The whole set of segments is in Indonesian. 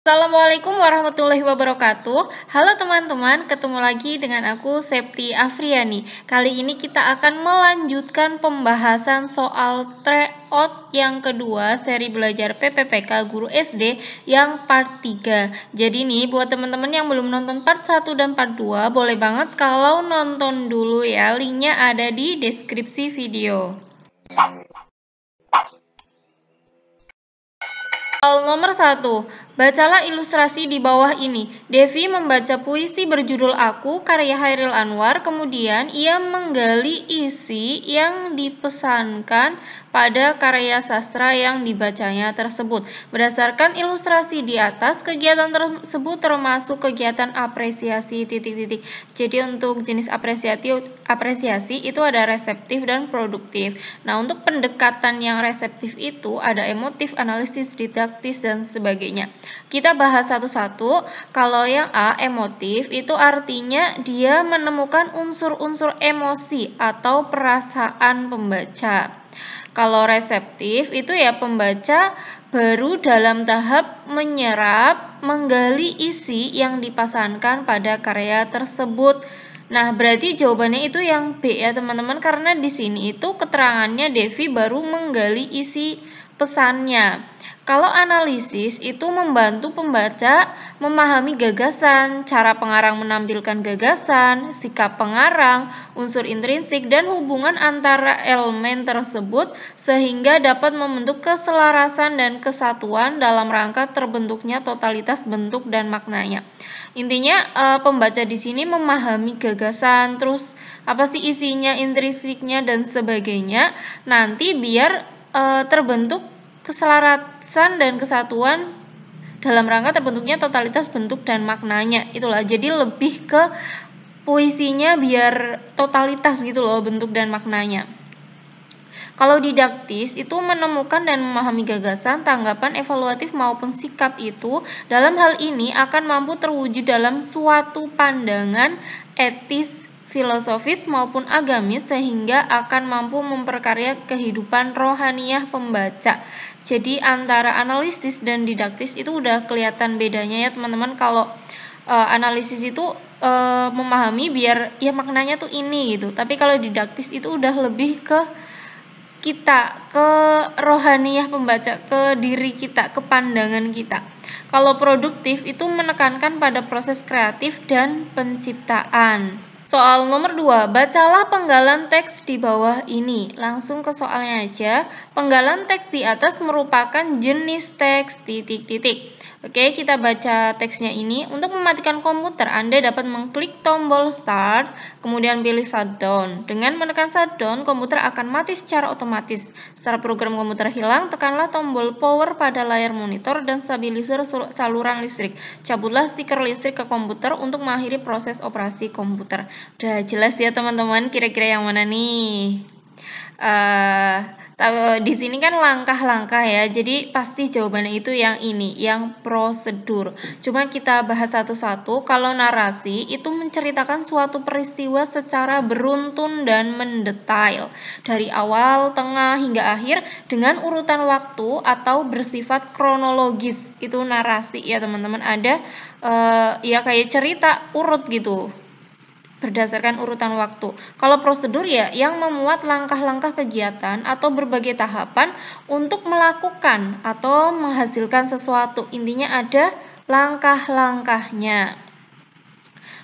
Assalamualaikum warahmatullahi wabarakatuh. Halo teman-teman, ketemu lagi dengan aku Septi Afriani. Kali ini kita akan melanjutkan pembahasan soal tryout yang kedua seri belajar PPPK Guru SD yang part 3. Jadi nih buat teman-teman yang belum nonton part 1 dan part 2, boleh banget kalau nonton dulu ya. Linknya ada di deskripsi video. Soal nomor 1, bacalah ilustrasi di bawah ini. Devi membaca puisi berjudul Aku, karya Hairil Anwar. Kemudian ia menggali isi yang dipesankan pada karya sastra yang dibacanya tersebut. Berdasarkan ilustrasi di atas, kegiatan tersebut termasuk kegiatan apresiasi titik-titik. Jadi untuk jenis apresiasi itu ada reseptif dan produktif. Nah, untuk pendekatan yang reseptif itu ada emotif, analisis, didaktis, dan sebagainya. Kita bahas satu-satu. Kalau yang A, emotif, itu artinya dia menemukan unsur-unsur emosi atau perasaan pembaca. Kalau reseptif itu ya pembaca baru dalam tahap menyerap, menggali isi yang dipesankan pada karya tersebut. Nah, berarti jawabannya itu yang B ya teman-teman, karena di sini itu keterangannya Devi baru menggali isi pesannya. Kalau analisis itu membantu pembaca memahami gagasan, cara pengarang menampilkan gagasan, sikap pengarang, unsur intrinsik, dan hubungan antara elemen tersebut sehingga dapat membentuk keselarasan dan kesatuan dalam rangka terbentuknya totalitas bentuk dan maknanya. Intinya pembaca di sini memahami gagasan, terus apa sih isinya, intrinsiknya, dan sebagainya. Nanti biar terbentuk keselarasan dan kesatuan dalam rangka terbentuknya totalitas bentuk dan maknanya. Itulah, jadi lebih ke puisinya biar totalitas gitu loh bentuk dan maknanya. Kalau didaktis itu menemukan dan memahami gagasan, tanggapan, evaluatif maupun sikap itu dalam hal ini akan mampu terwujud dalam suatu pandangan etis, filosofis maupun agamis sehingga akan mampu memperkarya kehidupan rohaniah pembaca. Jadi antara analisis dan didaktis itu udah kelihatan bedanya ya teman-teman. Kalau analisis itu memahami biar ya maknanya tuh ini gitu. Tapi kalau didaktis itu udah lebih ke kita, ke rohaniah pembaca, ke diri kita, ke pandangan kita. Kalau produktif itu menekankan pada proses kreatif dan penciptaan. Soal nomor 2, bacalah penggalan teks di bawah ini. Langsung ke soalnya aja. Penggalan teks di atas merupakan jenis teks titik-titik. Oke, kita baca teksnya ini. Untuk mematikan komputer, Anda dapat mengklik tombol start, kemudian pilih shutdown. Dengan menekan shutdown, komputer akan mati secara otomatis. Setelah program komputer hilang, tekanlah tombol power pada layar monitor dan stabilizer saluran listrik. Cabutlah stiker listrik ke komputer untuk mengakhiri proses operasi komputer. Udah jelas ya teman-teman, kira-kira yang mana nih? Di sini kan langkah-langkah ya, jadi pasti jawabannya itu yang ini, yang prosedur. Cuma kita bahas satu-satu. Kalau narasi itu menceritakan suatu peristiwa secara beruntun dan mendetail dari awal, tengah, hingga akhir dengan urutan waktu atau bersifat kronologis. Itu narasi ya teman-teman. Ada ya kayak cerita urut gitu, berdasarkan urutan waktu. Kalau prosedur ya yang memuat langkah-langkah kegiatan atau berbagai tahapan untuk melakukan atau menghasilkan sesuatu. Intinya ada langkah-langkahnya.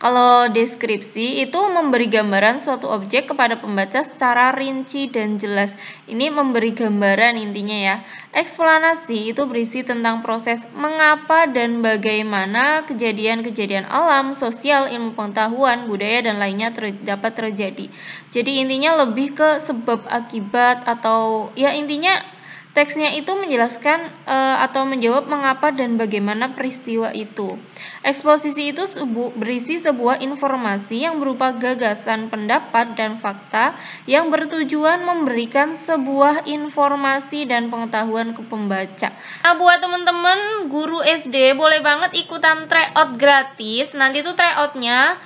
Kalau deskripsi itu memberi gambaran suatu objek kepada pembaca secara rinci dan jelas. Ini memberi gambaran intinya ya. Eksplanasi itu berisi tentang proses mengapa dan bagaimana kejadian-kejadian alam, sosial, ilmu pengetahuan, budaya, dan lainnya dapat terjadi. Jadi intinya lebih ke sebab akibat atau ya intinya teksnya itu menjelaskan atau menjawab mengapa dan bagaimana peristiwa itu. Eksposisi itu berisi sebuah informasi yang berupa gagasan, pendapat, dan fakta yang bertujuan memberikan sebuah informasi dan pengetahuan ke pembaca. Nah, buat teman-teman guru SD boleh banget ikutan tryout gratis. Nanti tuh tryoutnya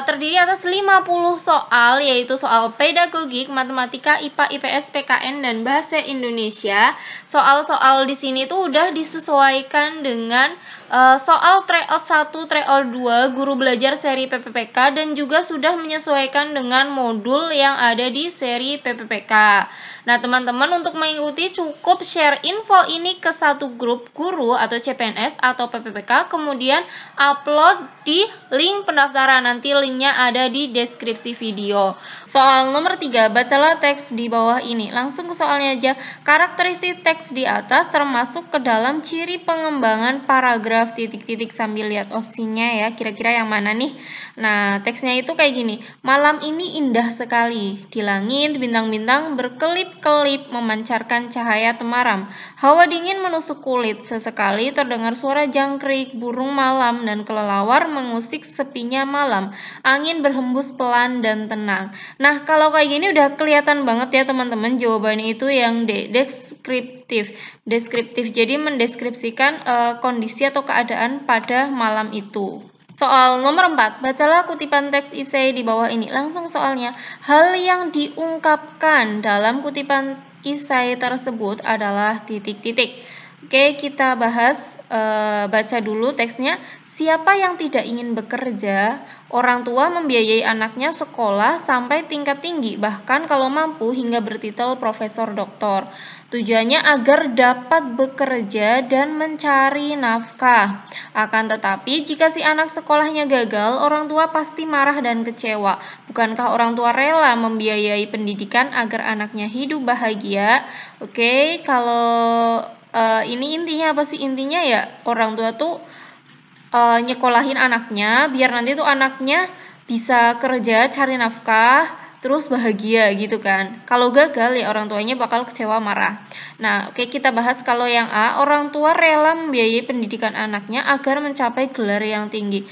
terdiri atas 50 soal, yaitu soal pedagogik, matematika, IPA, IPS, PKN, dan bahasa Indonesia. Soal-soal di sini tuh udah disesuaikan dengan Soal tryout 1, tryout 2, guru belajar seri PPPK dan juga sudah menyesuaikan dengan modul yang ada di seri PPPK. Nah, teman-teman untuk mengikuti cukup share info ini ke satu grup guru atau CPNS atau PPPK, kemudian upload di link pendaftaran. Nanti linknya ada di deskripsi video. Soal nomor 3, bacalah teks di bawah ini. Langsung ke soalnya aja. Karakteristik teks di atas termasuk ke dalam ciri pengembangan paragraf titik-titik, sambil lihat opsinya ya, kira-kira yang mana nih. Nah, teksnya itu kayak gini. Malam ini indah sekali. Di langit bintang-bintang berkelip-kelip memancarkan cahaya temaram. Hawa dingin menusuk kulit. Sesekali terdengar suara jangkrik burung malam dan kelelawar mengusik sepinya malam. Angin berhembus pelan dan tenang. Nah, kalau kayak gini udah kelihatan banget ya teman-teman, jawabannya itu yang D, deskriptif. Jadi mendeskripsikan kondisi atau keadaan pada malam itu. Soal nomor 4, bacalah kutipan teks esai di bawah ini. Langsung soalnya, hal yang diungkapkan dalam kutipan esai tersebut adalah titik-titik. Oke, kita bahas, baca dulu teksnya. Siapa yang tidak ingin bekerja? Orang tua membiayai anaknya sekolah sampai tingkat tinggi, bahkan kalau mampu hingga bertitel profesor doktor. Tujuannya agar dapat bekerja dan mencari nafkah. Akan tetapi, jika si anak sekolahnya gagal, orang tua pasti marah dan kecewa. Bukankah orang tua rela membiayai pendidikan agar anaknya hidup bahagia? Oke, kalau ini intinya apa sih? Intinya ya orang tua tuh nyekolahin anaknya biar nanti tuh anaknya bisa kerja, cari nafkah, terus bahagia gitu kan. Kalau gagal ya orang tuanya bakal kecewa, marah. Nah, oke, kita bahas kalau yang A, orang tua rela membiayai pendidikan anaknya agar mencapai gelar yang tinggi.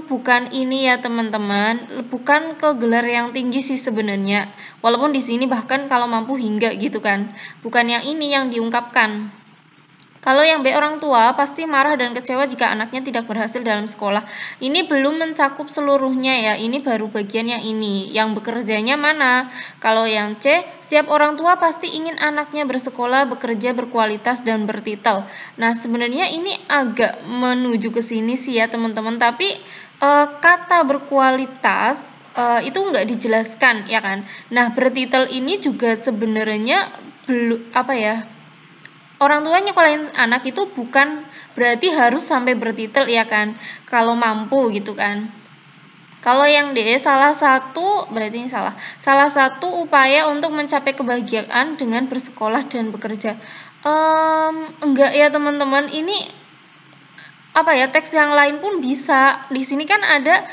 Bukan ini ya teman-teman, bukan ke gelar yang tinggi sih sebenarnya. Walaupun di sini bahkan kalau mampu hingga gitu kan. Bukan yang ini yang diungkapkan. Kalau yang B, orang tua pasti marah dan kecewa jika anaknya tidak berhasil dalam sekolah. Ini belum mencakup seluruhnya ya, ini baru bagian yang ini. Yang bekerjanya mana? Kalau yang C, setiap orang tua pasti ingin anaknya bersekolah, bekerja, berkualitas, dan bertitel. Nah, sebenarnya ini agak menuju ke sini sih ya teman-teman, tapi kata berkualitas itu nggak dijelaskan ya kan. Nah, bertitel ini juga sebenarnya belum apa ya, orang tua nyekolahin anak itu bukan berarti harus sampai bertitel ya kan, kalau mampu gitu kan. Kalau yang D, salah satu berarti ini salah. Salah satu upaya untuk mencapai kebahagiaan dengan bersekolah dan bekerja. Enggak ya teman-teman, ini apa ya, teks yang lain pun bisa. Di sini kan ada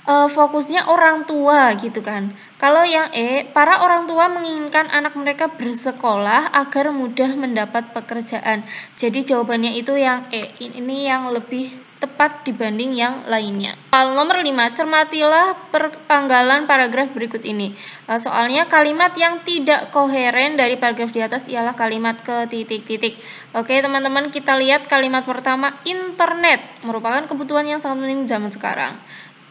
fokusnya orang tua gitu kan. Kalau yang E, para orang tua menginginkan anak mereka bersekolah agar mudah mendapat pekerjaan. Jadi jawabannya itu yang E. Ini yang lebih tepat dibanding yang lainnya. Soal nomor 5, cermatilah panggalan paragraf berikut ini. Soalnya kalimat yang tidak koheren dari paragraf di atas ialah kalimat ke titik-titik. Oke teman-teman, kita lihat kalimat pertama, internet merupakan kebutuhan yang sangat penting zaman sekarang.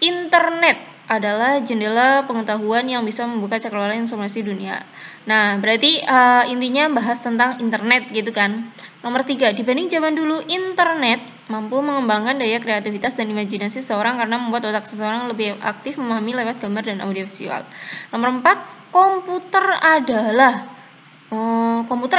Internet adalah jendela pengetahuan yang bisa membuka cakrawala informasi dunia. Nah, berarti intinya bahas tentang internet gitu kan. Nomor 3, dibanding zaman dulu, internet mampu mengembangkan daya kreativitas dan imajinasi seseorang karena membuat otak seseorang lebih aktif memahami lewat gambar dan audio visual. Nomor 4, komputer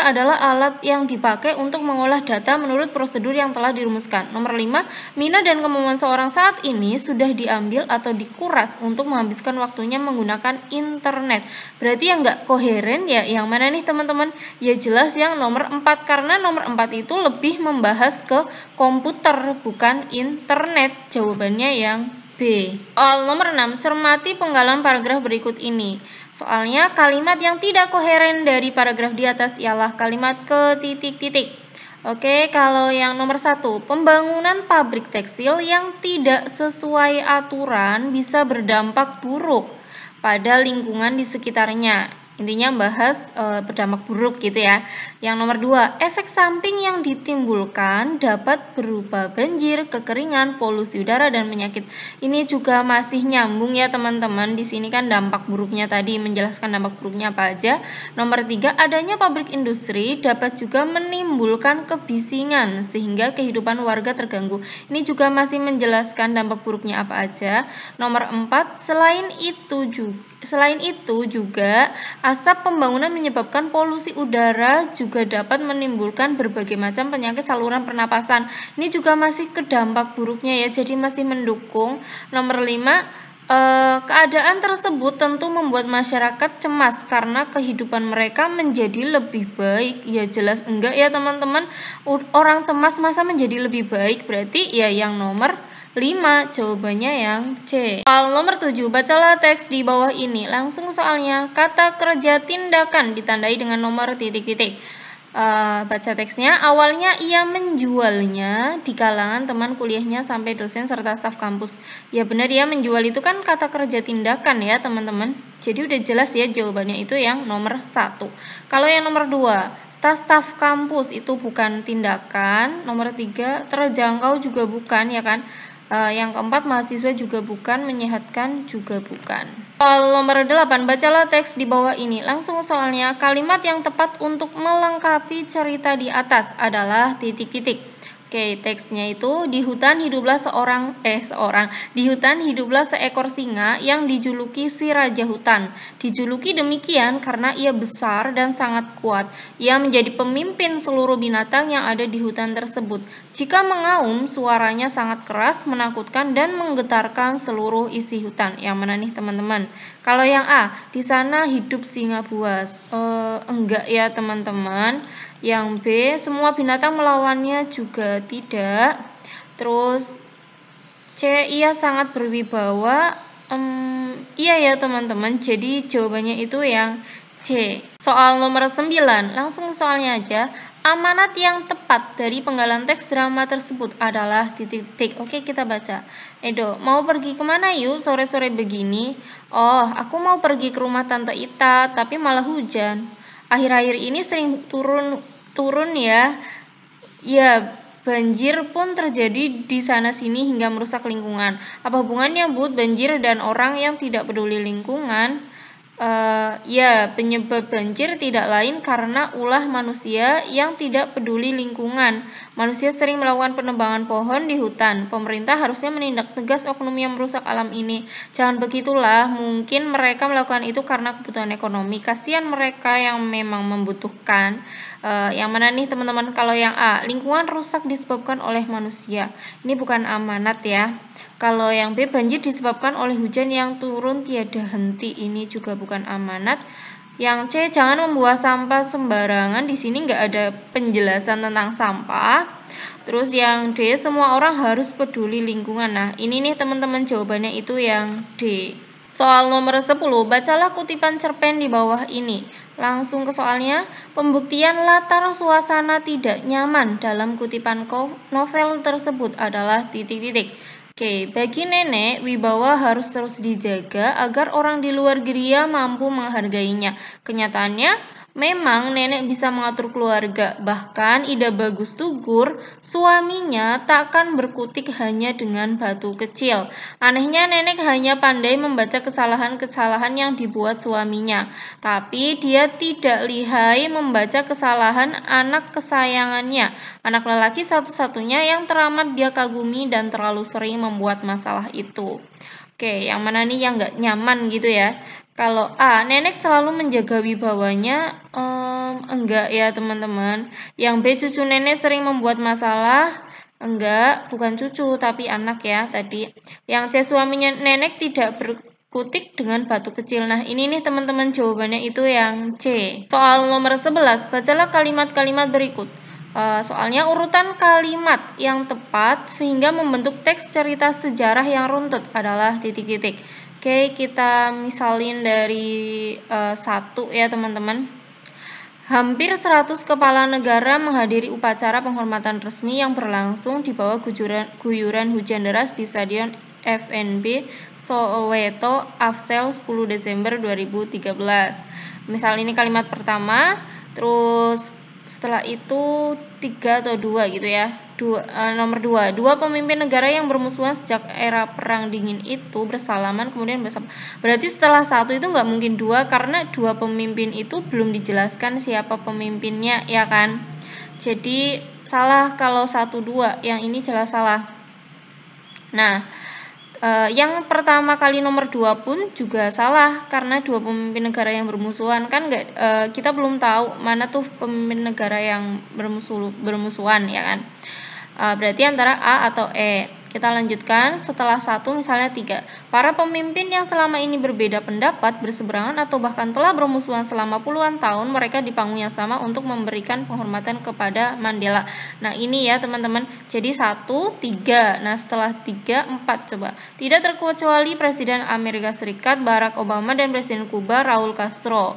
adalah alat yang dipakai untuk mengolah data menurut prosedur yang telah dirumuskan. Nomor 5, minat dan kemampuan seorang saat ini sudah diambil atau dikuras untuk menghabiskan waktunya menggunakan internet. Berarti yang nggak koheren ya yang mana nih teman-teman? Ya jelas yang nomor 4, karena nomor 4 itu lebih membahas ke komputer bukan internet. Jawabannya yang B. Soal nomor 6, cermati penggalan paragraf berikut ini. Soalnya kalimat yang tidak koheren dari paragraf di atas ialah kalimat ke titik-titik. Oke, kalau yang nomor 1, pembangunan pabrik tekstil yang tidak sesuai aturan bisa berdampak buruk pada lingkungan di sekitarnya. Intinya bahas berdampak buruk gitu ya. Yang nomor 2, efek samping yang ditimbulkan dapat berupa banjir, kekeringan, polusi udara, dan penyakit. Ini juga masih nyambung ya teman-teman. Di sini kan dampak buruknya tadi, menjelaskan dampak buruknya apa aja. Nomor 3, adanya pabrik industri dapat juga menimbulkan kebisingan sehingga kehidupan warga terganggu. Ini juga masih menjelaskan dampak buruknya apa aja. Nomor 4, selain itu juga asap pembangunan menyebabkan polusi udara juga dapat menimbulkan berbagai macam penyakit saluran pernapasan. Ini juga masih ke dampak buruknya ya, jadi masih mendukung. Nomor 5, keadaan tersebut tentu membuat masyarakat cemas karena kehidupan mereka menjadi lebih baik. Ya jelas enggak ya teman-teman, orang cemas masa menjadi lebih baik, berarti ya yang nomor 5, jawabannya yang C. Soal nomor 7, bacalah teks di bawah ini. Langsung soalnya, kata kerja tindakan ditandai dengan nomor titik-titik. Baca teksnya, awalnya ia menjualnya di kalangan teman kuliahnya sampai dosen serta staf kampus. Ya benar ya, menjual itu kan kata kerja tindakan ya teman-teman. Jadi udah jelas ya jawabannya itu yang nomor 1. Kalau yang nomor 2, staf kampus itu bukan tindakan. Nomor 3, terjangkau juga bukan ya kan. Yang keempat, mahasiswa juga bukan, menyehatkan juga bukan. Soal nomor 8, bacalah teks di bawah ini. Langsung soalnya, kalimat yang tepat untuk melengkapi cerita di atas adalah titik-titik. Oke, teksnya itu di hutan hiduplah seekor singa yang dijuluki si raja hutan. Dijuluki demikian karena ia besar dan sangat kuat. Ia menjadi pemimpin seluruh binatang yang ada di hutan tersebut. Jika mengaum, suaranya sangat keras, menakutkan dan menggetarkan seluruh isi hutan. Yang mana nih teman-teman? Kalau yang A, di sana hidup singa buas. Enggak ya teman-teman. Yang B, semua binatang melawannya juga tidak. Terus C, ia sangat berwibawa. Iya ya teman-teman, jadi jawabannya itu yang C. Soal nomor 9, langsung soalnya aja. Amanat yang tepat dari penggalan teks drama tersebut adalah titik-titik. Oke, kita baca. Edo, mau pergi kemana yuk sore-sore begini? Oh, aku mau pergi ke rumah Tante Ita, tapi malah hujan. Akhir-akhir ini sering turun ya. Ya, banjir pun terjadi di sana-sini hingga merusak lingkungan. Apa hubungannya, Bud, banjir dan orang yang tidak peduli lingkungan? Ya, penyebab banjir tidak lain karena ulah manusia yang tidak peduli lingkungan. Manusia sering melakukan penebangan pohon di hutan. Pemerintah harusnya menindak tegas oknum yang merusak alam ini. Jangan begitulah, mungkin mereka melakukan itu karena kebutuhan ekonomi. Kasihan mereka yang memang membutuhkan. Yang mana nih teman-teman? Kalau yang A, lingkungan rusak disebabkan oleh manusia. Ini bukan amanat ya. Kalau yang B, banjir disebabkan oleh hujan yang turun tiada henti. Ini juga bukan amanat. Yang C, jangan membuang sampah sembarangan. Di sini nggak ada penjelasan tentang sampah. Terus yang D, semua orang harus peduli lingkungan. Nah, ini nih teman-teman jawabannya itu yang D. Soal nomor 10, bacalah kutipan cerpen di bawah ini. Langsung ke soalnya, pembuktian latar suasana tidak nyaman dalam kutipan novel tersebut adalah titik-titik. Oke, bagi nenek, wibawa harus terus dijaga agar orang di luar geria mampu menghargainya. Kenyataannya, memang nenek bisa mengatur keluarga. Bahkan Ida Bagus Tugur, suaminya takkan berkutik hanya dengan batu kecil. Anehnya nenek hanya pandai membaca kesalahan-kesalahan yang dibuat suaminya. Tapi dia tidak lihai membaca kesalahan anak kesayangannya. Anak lelaki satu-satunya yang teramat dia kagumi dan terlalu sering membuat masalah itu. Oke, yang mana nih yang nggak nyaman gitu ya? Kalau A, nenek selalu menjaga wibawanya, enggak ya teman-teman. Yang B, cucu nenek sering membuat masalah, enggak, bukan cucu tapi anak ya tadi. Yang C, suaminya nenek tidak berkutik dengan batu kecil. Nah, ini nih teman-teman jawabannya itu yang C. Soal nomor 11, bacalah kalimat-kalimat berikut. Soalnya urutan kalimat yang tepat sehingga membentuk teks cerita sejarah yang runtut adalah titik-titik. Oke, kita misalin dari 1 ya teman-teman. Hampir 100 kepala negara menghadiri upacara penghormatan resmi yang berlangsung di bawah guyuran hujan deras di Stadion FNB Soweto Afsel 10 Desember 2013. Misal ini kalimat pertama, terus setelah itu 3 atau 2 gitu ya. Nomor 2, dua pemimpin negara yang bermusuhan sejak era Perang Dingin itu bersalaman kemudian bersama. Berarti setelah 1 itu nggak mungkin 2 karena 2 pemimpin itu belum dijelaskan siapa pemimpinnya, ya kan? Jadi salah kalau 1, 2, yang ini jelas salah. Nah, yang pertama kali nomor 2 pun juga salah karena 2 pemimpin negara yang bermusuhan kan kita belum tahu mana tuh pemimpin negara yang bermusuhan, ya kan? Berarti antara A atau E. Kita lanjutkan setelah 1 misalnya 3. Para pemimpin yang selama ini berbeda pendapat, berseberangan atau bahkan telah bermusuhan selama puluhan tahun, mereka di panggung yang sama untuk memberikan penghormatan kepada Mandela. Nah ini ya teman-teman, jadi 1, 3. Nah setelah 3, 4 coba. Tidak terkecuali Presiden Amerika Serikat Barack Obama dan Presiden Kuba Raul Castro.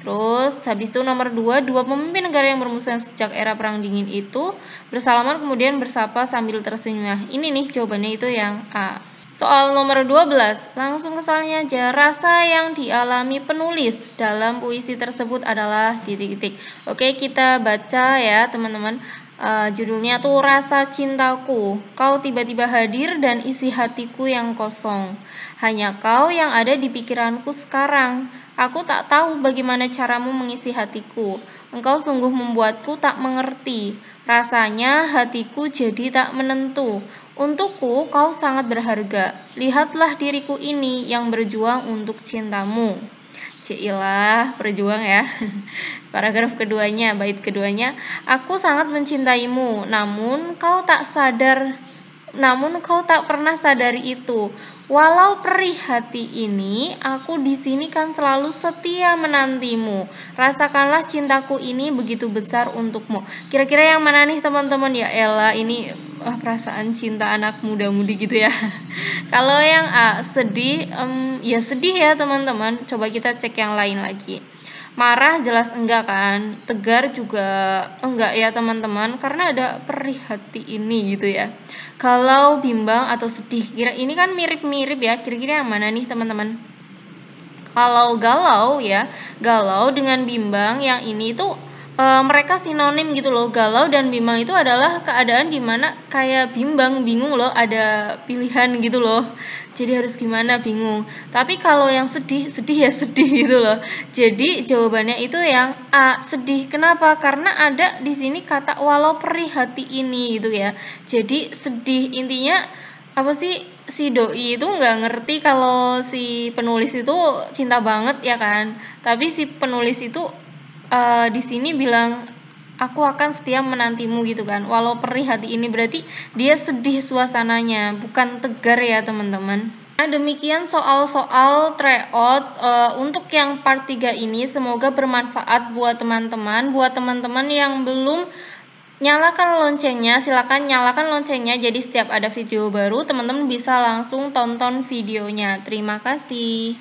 Terus habis itu nomor 2, dua pemimpin negara yang bermusuhan sejak era Perang Dingin itu bersalaman kemudian bersapa sambil tersenyum. Nah, ini nih jawabannya itu yang A. Soal nomor 12, langsung ke soalnya aja. Rasa yang dialami penulis dalam puisi tersebut adalah titik-titik. Oke, kita baca ya teman-teman. Judulnya tuh Rasa Cintaku. Kau tiba-tiba hadir dan isi hatiku yang kosong. Hanya kau yang ada di pikiranku sekarang. Aku tak tahu bagaimana caramu mengisi hatiku. Engkau sungguh membuatku tak mengerti. Rasanya hatiku jadi tak menentu. Untukku kau sangat berharga. Lihatlah diriku ini yang berjuang untuk cintamu. Cilah, berjuang ya. Paragraf keduanya, bait keduanya. Aku sangat mencintaimu, namun kau tak pernah sadari itu. Walau perih hati ini, aku di sini kan selalu setia menantimu. Rasakanlah cintaku ini begitu besar untukmu. Kira-kira yang mana nih teman-teman? Ya elah, ini perasaan cinta anak muda-mudi gitu ya. Kalau yang A, sedih, ya sedih ya teman-teman. Coba kita cek yang lain lagi. Marah jelas enggak kan, tegar juga enggak ya teman-teman, karena ada perih hati ini gitu ya. Kalau bimbang atau sedih, kira ini kan mirip-mirip ya, kira-kira yang mana nih teman-teman? Kalau galau ya, galau dengan bimbang yang ini tuh mereka sinonim gitu loh. Galau dan bimbang itu adalah keadaan dimana kayak bingung loh, ada pilihan gitu loh. Jadi harus gimana, bingung. Tapi kalau yang sedih ya sedih gitu loh. Jadi jawabannya itu yang A, sedih. Kenapa? Karena ada di sini kata walau perih hati ini gitu ya. Jadi sedih, intinya apa sih, si doi itu nggak ngerti kalau si penulis itu cinta banget ya kan. Tapi si penulis itu di sini bilang aku akan setia menantimu gitu kan. Walau perih hati ini berarti dia sedih suasananya, bukan tegar ya teman-teman. Nah, demikian soal-soal tryout untuk yang part 3 ini. Semoga bermanfaat buat teman-teman. Buat teman-teman yang belum nyalakan loncengnya, silakan nyalakan loncengnya. Jadi setiap ada video baru, teman-teman bisa langsung tonton videonya. Terima kasih.